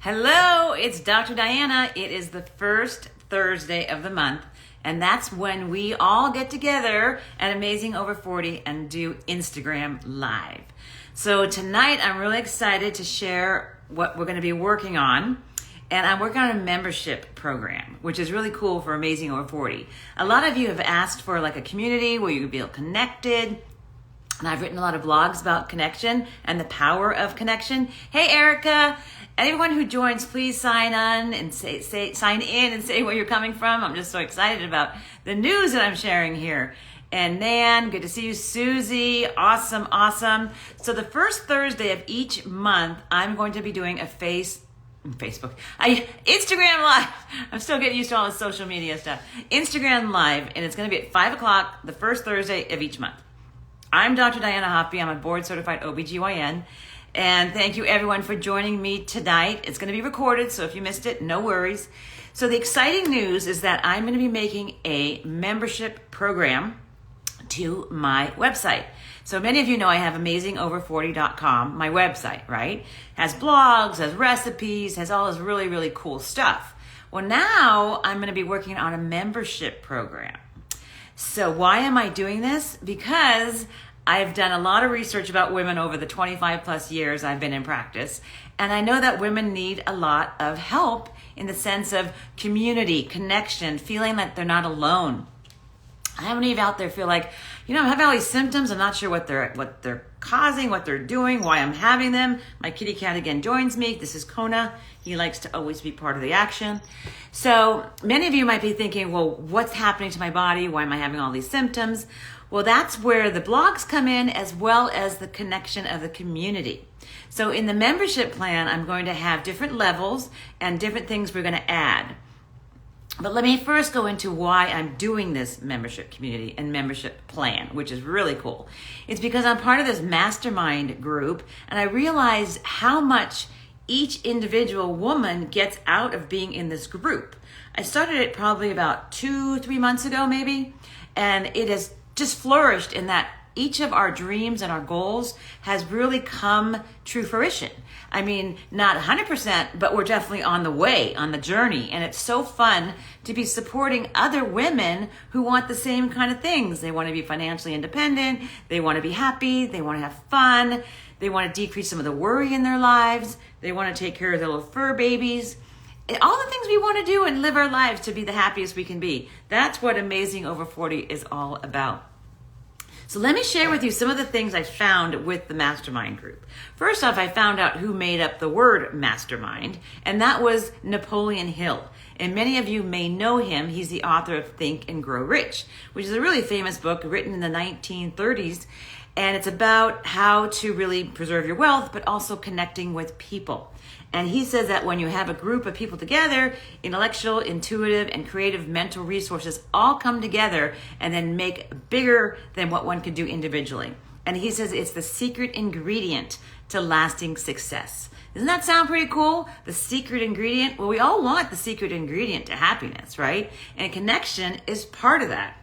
Hello, it's Dr. Diana. It is the first Thursday of the month, and that's when we all get together at Amazing Over 40 and do Instagram Live. So tonight I'm really excited to share what we're going to be working on. And I'm working on a membership program, which is really cool for Amazing Over 40. A lot of you have asked for like a community where you can feel connected. And I've written a lot of blogs about connection and the power of connection. Hey, Erica, anyone who joins, please sign in and say where you're coming from. I'm just so excited about the news that I'm sharing here. And Nan, good to see you. Susie, awesome. So the first Thursday of each month, I'm going to be doing a Instagram Live. I'm still getting used to all the social media stuff. Instagram Live, and it's going to be at 5 o'clock the first Thursday of each month. I'm Dr. Diana Hoppe. I'm a board-certified OBGYN. And thank you, everyone, for joining me tonight. It's going to be recorded, so if you missed it, no worries. So the exciting news is that I'm going to be making a membership program to my website. So many of you know I have AmazingOver40.com, my website, right? Has blogs, has recipes, has all this really, really cool stuff. Well, now I'm going to be working on a membership program. So why am I doing this? Because I've done a lot of research about women over the 25 plus years I've been in practice. And I know that women need a lot of help in the sense of community, connection, feeling like they're not alone. How many of you out there feel like, I'm having all these symptoms, I'm not sure what they're causing, what they're doing, why I'm having them. My kitty cat again joins me. This is Kona. He likes to always be part of the action. So many of you might be thinking, well, what's happening to my body? Why am I having all these symptoms? Well, that's where the blogs come in, as well as the connection of the community. So in the membership plan, I'm going to have different levels and different things we're going to add. But let me first go into why I'm doing this membership community and membership plan, which is really cool. It's because I'm part of this Mastermind Group, and I realized how much each individual woman gets out of being in this group. I started it probably about 2-3 months ago, maybe, and it has just flourished in that each of our dreams and our goals has really come to fruition. I mean, not 100%, but we're definitely on the way, on the journey. And it's so fun to be supporting other women who want the same kind of things. They want to be financially independent. They want to be happy. They want to have fun. They want to decrease some of the worry in their lives. They want to take care of their little fur babies. All the things we want to do and live our lives to be the happiest we can be. That's what Amazing Over 40 is all about. So let me share with you some of the things I found with the Mastermind Group. First off, I found out who made up the word mastermind, and that was Napoleon Hill. And many of you may know him. He's the author of Think and Grow Rich, which is a really famous book written in the 1930s. And it's about how to really preserve your wealth, but also connecting with people. And he says that when you have a group of people together, intellectual, intuitive, and creative mental resources all come together and then make bigger than what one could do individually. And he says it's the secret ingredient to lasting success. Doesn't that sound pretty cool? The secret ingredient? Well, we all want the secret ingredient to happiness, right? And connection is part of that.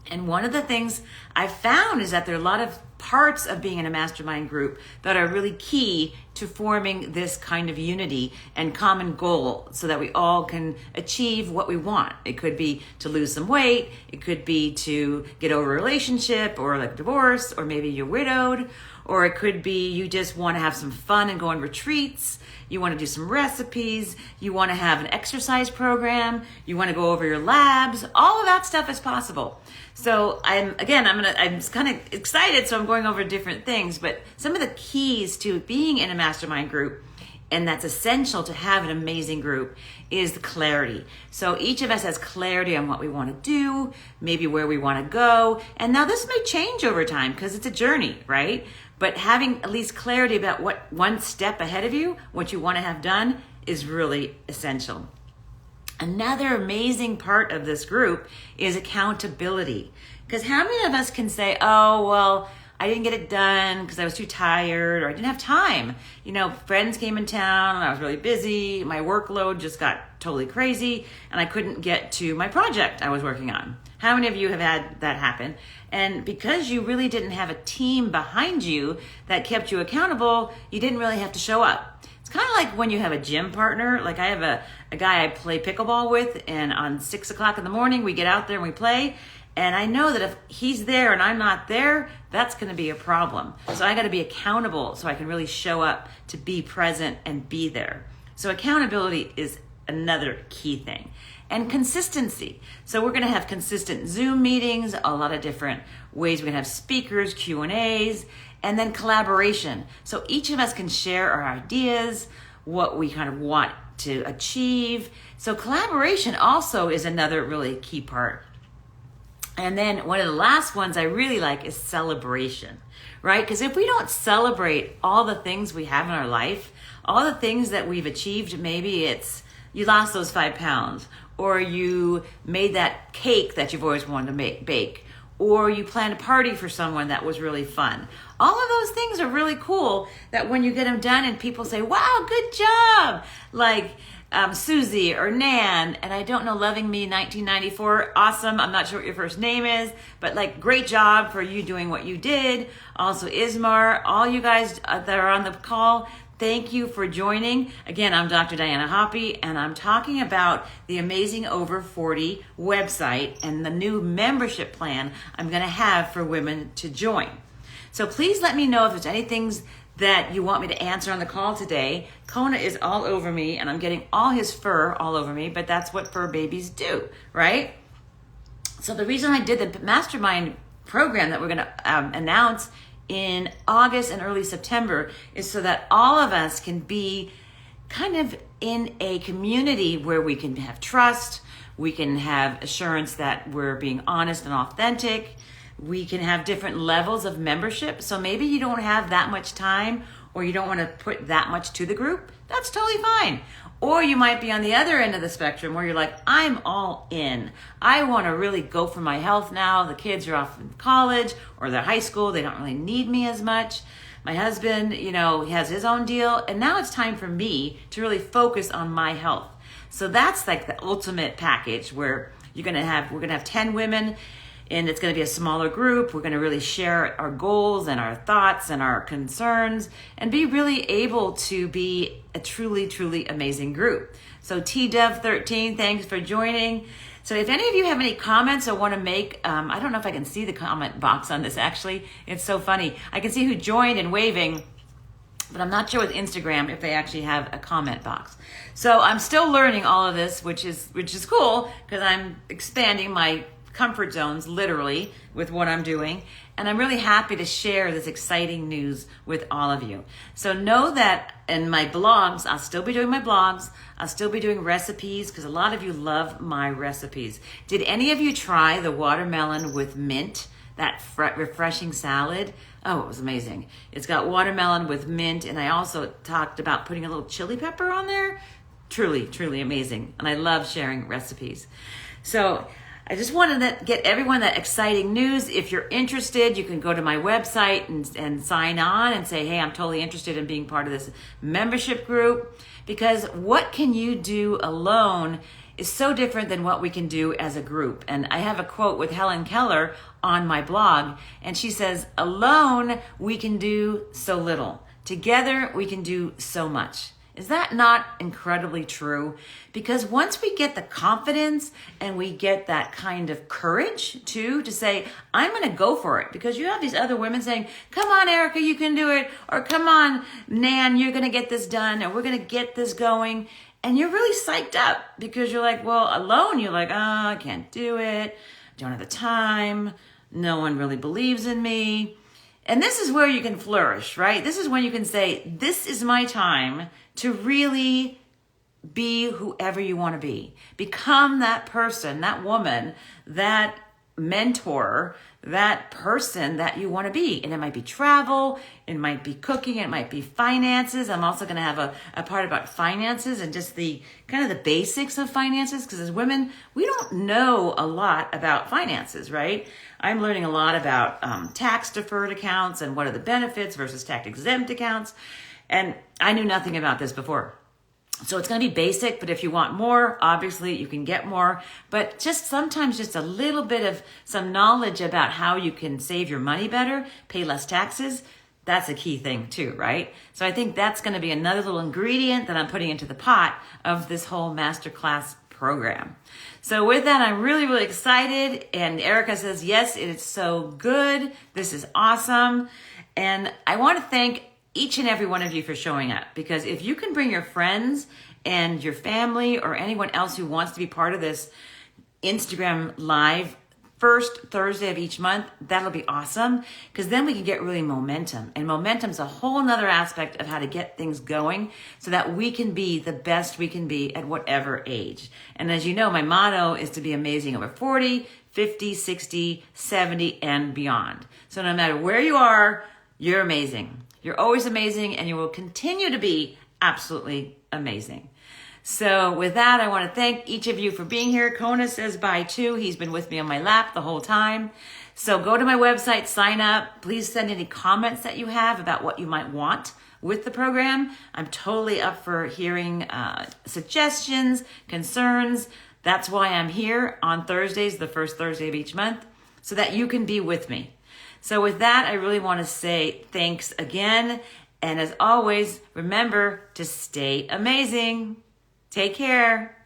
And one of the things I found is that there are a lot of parts of being in a mastermind group that are really key to forming this kind of unity and common goal so that we all can achieve what we want. It could be to lose some weight. It could be to get over a relationship or like divorce, or maybe you're widowed, or it could be you just want to have some fun and go on retreats. You want to do some recipes. You want to have an exercise program. You want to go over your labs. All of that stuff is possible. So I'm kind of excited, so I'm going over different things, but some of the keys to being in a mastermind group, and that's essential to have an amazing group, is the clarity. So each of us has clarity on what we want to do, maybe where we want to go. And now this may change over time because it's a journey, right? But having at least clarity about what one step ahead of you, what you want to have done, is really essential. Another amazing part of this group is accountability. Because how many of us can say, oh, well, I didn't get it done because I was too tired, or I didn't have time. Friends came in town and I was really busy. My workload just got totally crazy and I couldn't get to my project I was working on. How many of you have had that happen? And because you really didn't have a team behind you that kept you accountable, you didn't really have to show up. It's kind of like when you have a gym partner. Like I have a guy I play pickleball with, and on 6 o'clock in the morning, we get out there and we play. And I know that if he's there and I'm not there, that's going to be a problem. So I got to be accountable so I can really show up to be present and be there. So accountability is another key thing. And consistency. So we're going to have consistent Zoom meetings, a lot of different ways. We're going to have speakers, Q&As, and then collaboration. So each of us can share our ideas, what we kind of want to achieve. So collaboration also is another really key part. And then one of the last ones I really like is celebration, right? Because if we don't celebrate all the things we have in our life, all the things that we've achieved, maybe it's you lost those 5 pounds, or you made that cake that you've always wanted to bake, or you planned a party for someone that was really fun. All of those things are really cool that when you get them done and people say, wow, good job. Like Susie or Nan, and I don't know, Loving Me 1994, awesome. I'm not sure what your first name is, but like great job for you doing what you did. Also Ismar, all you guys that are on the call, thank you for joining. Again, I'm Dr. Diana Hoppe, and I'm talking about the Amazing Over 40 website and the new membership plan I'm going to have for women to join. So please let me know if there's any things that you want me to answer on the call today. Kona is all over me, and I'm getting all his fur all over me, but that's what fur babies do, right? So the reason I did the Mastermind program that we're going to announce in August and early September is so that all of us can be kind of in a community where we can have trust, we can have assurance that we're being honest and authentic, we can have different levels of membership. So maybe you don't have that much time or you don't want to put that much to the group. That's totally fine. Or you might be on the other end of the spectrum where you're like, I'm all in. I want to really go for my health now. The kids are off in college or they're high school. They don't really need me as much. My husband, he has his own deal. And now it's time for me to really focus on my health. So that's like the ultimate package where we're going to have 10 women, and it's going to be a smaller group. We're going to really share our goals and our thoughts and our concerns and be really able to be a truly, truly amazing group. So TDev13, thanks for joining. So if any of you have any comments or want to make, I don't know if I can see the comment box on this actually. It's so funny. I can see who joined and waving, but I'm not sure with Instagram if they actually have a comment box. So I'm still learning all of this, which is cool because I'm expanding my comfort zones literally with what I'm doing, and I'm really happy to share this exciting news with all of you. So know that in my blogs, I'll still be doing my blogs, I'll still be doing recipes because a lot of you love my recipes. Did any of you try the watermelon with mint, that refreshing salad? Oh, it was amazing. It's got watermelon with mint, and I also talked about putting a little chili pepper on there. Truly, truly amazing, and I love sharing recipes. So I just wanted to get everyone that exciting news. If you're interested, you can go to my website and sign on and say, hey, I'm totally interested in being part of this membership group. Because what can you do alone is so different than what we can do as a group. And I have a quote with Helen Keller on my blog, and she says, alone we can do so little. Together we can do so much. Is that not incredibly true? Because once we get the confidence and we get that kind of courage too, to say, I'm going to go for it, because you have these other women saying, come on, Erica, you can do it. Or come on, Nan, you're going to get this done, and we're going to get this going. And you're really psyched up because you're like, well, alone, you're like, oh, I can't do it. I don't have the time. No one really believes in me. And this is where you can flourish, right? This is when you can say, this is my time to really be whoever you want to be. Become that person, that woman, that mentor, that person that you want to be. And it might be travel, it might be cooking, it might be finances. I'm also going to have a part about finances and just the kind of the basics of finances, because as women, we don't know a lot about finances, right? I'm learning a lot about tax deferred accounts and what are the benefits versus tax exempt accounts. And I knew nothing about this before. So it's going to be basic, but if you want more, obviously you can get more. But just sometimes just a little bit of some knowledge about how you can save your money better, pay less taxes. That's a key thing too, right? So I think that's going to be another little ingredient that I'm putting into the pot of this whole masterclass program. So with that, I'm really, really excited. And Erica says, yes, it is so good. This is awesome. And I want to thank each and every one of you for showing up, because if you can bring your friends and your family or anyone else who wants to be part of this Instagram live first Thursday of each month, that'll be awesome, because then we can get really momentum. And momentum's a whole nother aspect of how to get things going so that we can be the best we can be at whatever age. And as you know, my motto is to be amazing over 40, 50, 60, 70, and beyond. So no matter where you are, you're amazing. You're always amazing, and you will continue to be absolutely amazing. So with that, I want to thank each of you for being here. Kona says bye too. He's been with me on my lap the whole time. So go to my website, sign up. Please send any comments that you have about what you might want with the program. I'm totally up for hearing suggestions, concerns. That's why I'm here on Thursdays, the first Thursday of each month, so that you can be with me. So with that, I really want to say thanks again. And as always, remember to stay amazing. Take care.